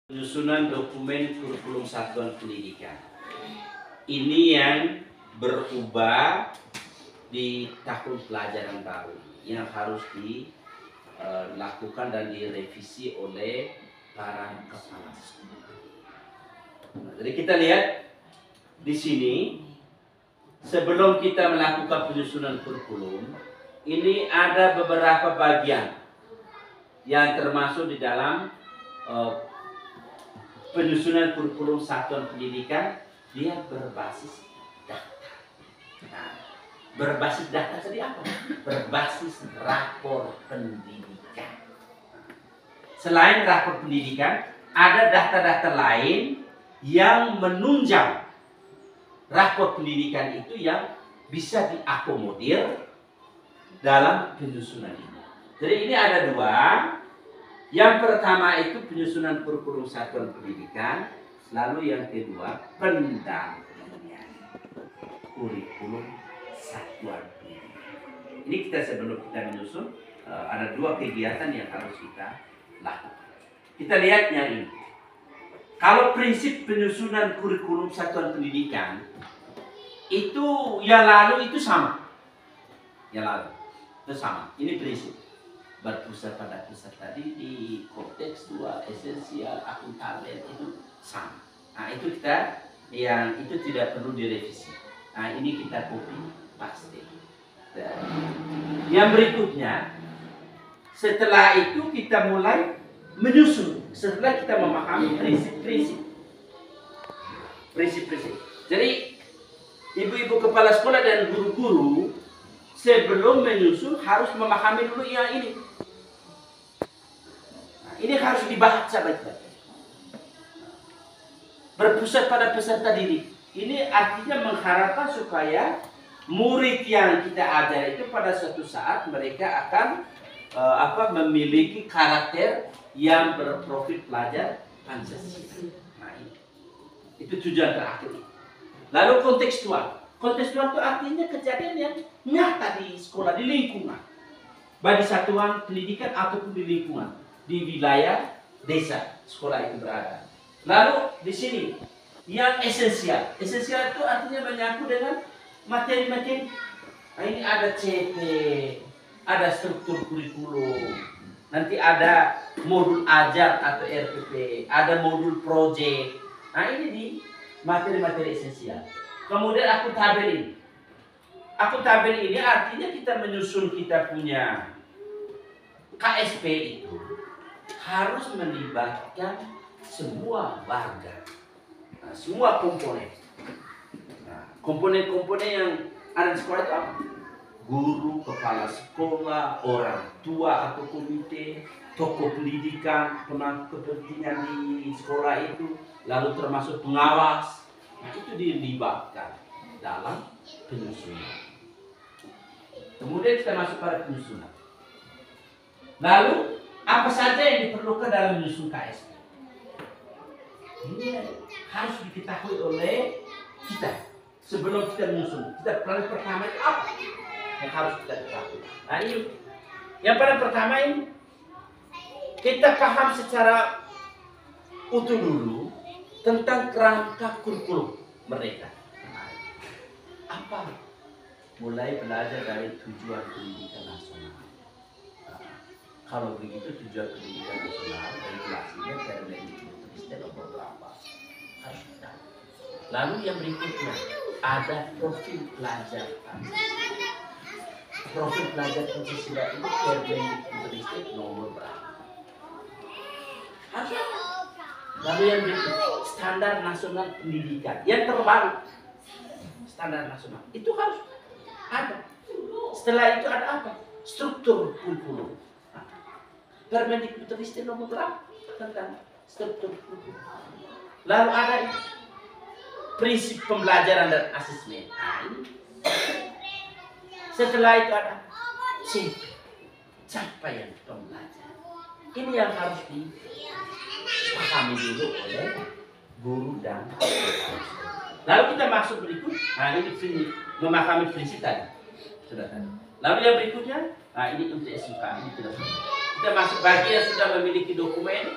Penyusunan dokumen kurikulum satuan pendidikan. Ini yang berubah di tahun pelajaran baru yang harus dilakukan dan direvisi oleh para kepala sekolah. Jadi kita lihat di sini, sebelum kita melakukan penyusunan kurikulum, ini ada beberapa bagian yang termasuk di dalam penyusunan kurikulum satuan pendidikan. Dia berbasis data. Nah, berbasis data tadi apa? Berbasis rapor pendidikan. Selain rapor pendidikan, ada data-data lain yang menunjang rapor pendidikan itu yang bisa diakomodir dalam penyusunan ini. Jadi ini ada dua. Yang pertama itu penyusunan kurikulum satuan pendidikan, lalu yang kedua pendampingan kurikulum satuan pendidikan. Ini kita sebelum kita menyusun ada dua kegiatan yang harus kita lakukan. Kita lihatnya ini. Kalau prinsip penyusunan kurikulum satuan pendidikan itu yang lalu itu sama. Yang lalu itu sama. Ini prinsip. Berpusat pada pusat tadi di konteks dua esensial akuntabel itu sama. Nah itu kita yang itu tidak perlu direvisi. Nah ini kita copy paste. Yang berikutnya, setelah itu kita mulai menyusun. Setelah kita memahami prinsip-prinsip. Jadi ibu-ibu kepala sekolah dan guru-guru sebelum menyusun harus memahami dulu yang ini. Nah, ini harus dibaca baik-baik. Berpusat pada peserta didik. Ini artinya mengharapkan supaya murid yang kita ajar itu pada suatu saat mereka akan memiliki karakter yang berprofil pelajar Pancasila. Nah, ini. Itu tujuan terakhir. Lalu kontekstual. Kontekstual itu artinya kejadian yang nyata di sekolah, di lingkungan. Baik di satuan pendidikan ataupun di lingkungan. Di wilayah desa sekolah itu berada. Lalu di sini yang esensial. Esensial itu artinya menyangkut dengan materi-materi. Nah, ini ada CP, ada struktur kurikulum. Nanti ada modul ajar atau RPP, ada modul proyek. Nah, ini di materi-materi esensial. Kemudian akuntabel ini. Akuntabel ini artinya kita menyusun kita punya KSP itu harus melibatkan semua warga, nah, semua komponen. Nah, komponen-komponen yang ada di sekolah itu apa? Guru, kepala sekolah, orang tua atau komite, tokoh pendidikan, pemangku kepentingan di sekolah itu, lalu termasuk pengawas. Nah, itu dilibatkan dalam penyusunan. Kemudian kita masuk pada penyusunan. Lalu apa saja yang diperlukan dalam menyusun KSP? Ini harus diketahui oleh kita sebelum kita menyusun. Kita paling pertama itu apa yang harus kita ketahui? Nah ini yang paling pertama ini kita paham secara utuh dulu tentang kerangka kurikulum mereka. Apa? Mulai belajar dari tujuan pendidikan nasional. Kalau begitu tujuan pendidikan nasional regulasinya Permendikbud nomor berapa? Harus kita. Lalu yang berikutnya ada profil pelajar. Profil pelajar Pancasila ini Permendikbud nomor berapa? Harus. Lalu yang berikutnya standar nasional pendidikan yang terbaru. Standar nasional itu harus ada. Setelah itu ada apa? Struktur kurikulum. Permendikbud nomor berapa tentang struktur kurikulum. Lalu ada prinsip pembelajaran dan asesmen. Nah, ini. Setelah itu ada capaian pembelajaran. Ini yang harus dipahami dulu oleh guru dan guru. Lalu kita masuk berikut. Nah ini memahami prinsip tadi. Sudah tadi. Lalu yang berikutnya, nah ini untuk SUK. Ini kita masuk bagi yang sudah memiliki dokumen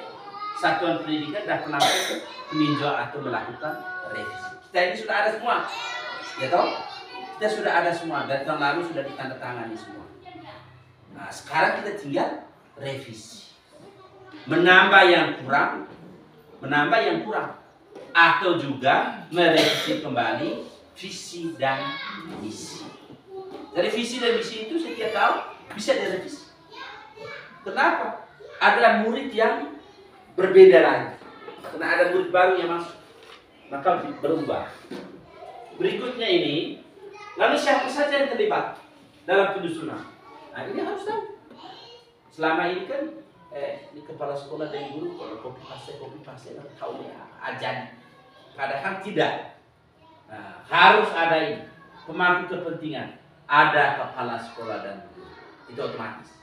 satuan pendidikan dan penampilan meninjau atau melakukan revisi. Kita ini sudah ada semua, ya toh? Kita sudah ada semua, dari tahun lalu sudah ditandatangani semua. Nah, sekarang kita tinggal revisi, menambah yang kurang, atau juga merevisi kembali visi dan misi. Dari visi dan misi itu setiap tahun bisa direvisi. Kenapa? Ada murid yang berbeda lagi. Karena ada murid baru yang masuk, maka berubah. Berikutnya ini, lalu siapa saja yang terlibat dalam penyusunan? Nah, ini harus tahu. Selama ini kan, ini kepala sekolah dan guru kalau copy paste, tahu ya ajan. Padahal tidak. Nah, harus ada ini pemangku kepentingan. Ada kepala sekolah dan guru, itu otomatis.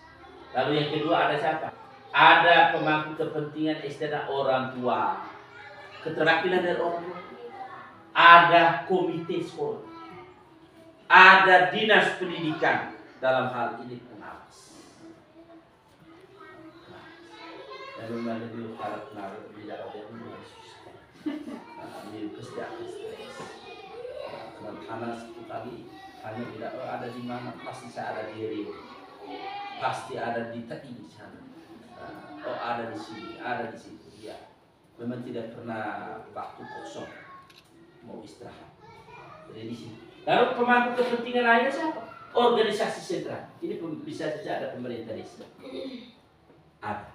Lalu yang kedua ada siapa? Ada pemangku kepentingan SD dan orang tua, keterwakilan dari orang tua. Ada komite sekolah, ada dinas pendidikan, dalam hal ini pengawas. Lalu menjadi para pengawas bicara dengan susah. Ini pasti akan stres. Karena satu kali hanya tidak ada di mana, pasti saya ada di Rio, pasti ada di TI sana. Oh, ada di sini, ada di situ. Ya, memang tidak pernah waktu kosong mau istirahat. Jadi di sini. Lalu pemangku kepentingan lainnya siapa? Organisasi sentral. Ini bisa saja ada pemerintah desa, ada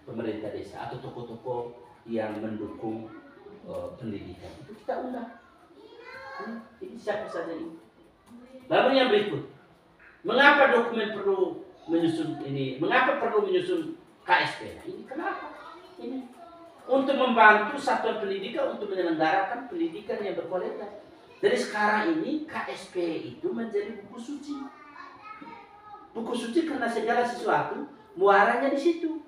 pemerintah desa atau tokoh-tokoh yang mendukung pendidikan. Itu kita undang. Ini siapa saja ini. Lalu yang berikut, mengapa dokumen perlu menyusun ini? Mengapa perlu menyusun KSP? Ini kenapa? Ini untuk membantu satuan pendidikan untuk menyelenggarakan pendidikan yang berkualitas. Jadi sekarang ini KSP itu menjadi buku suci. Buku suci karena segala sesuatu muaranya di situ.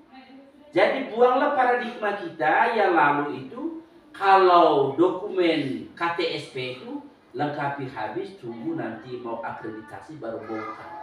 Jadi buanglah paradigma kita yang lalu itu, kalau dokumen KTSP itu lengkapi habis, tunggu nanti mau akreditasi baru bongkar.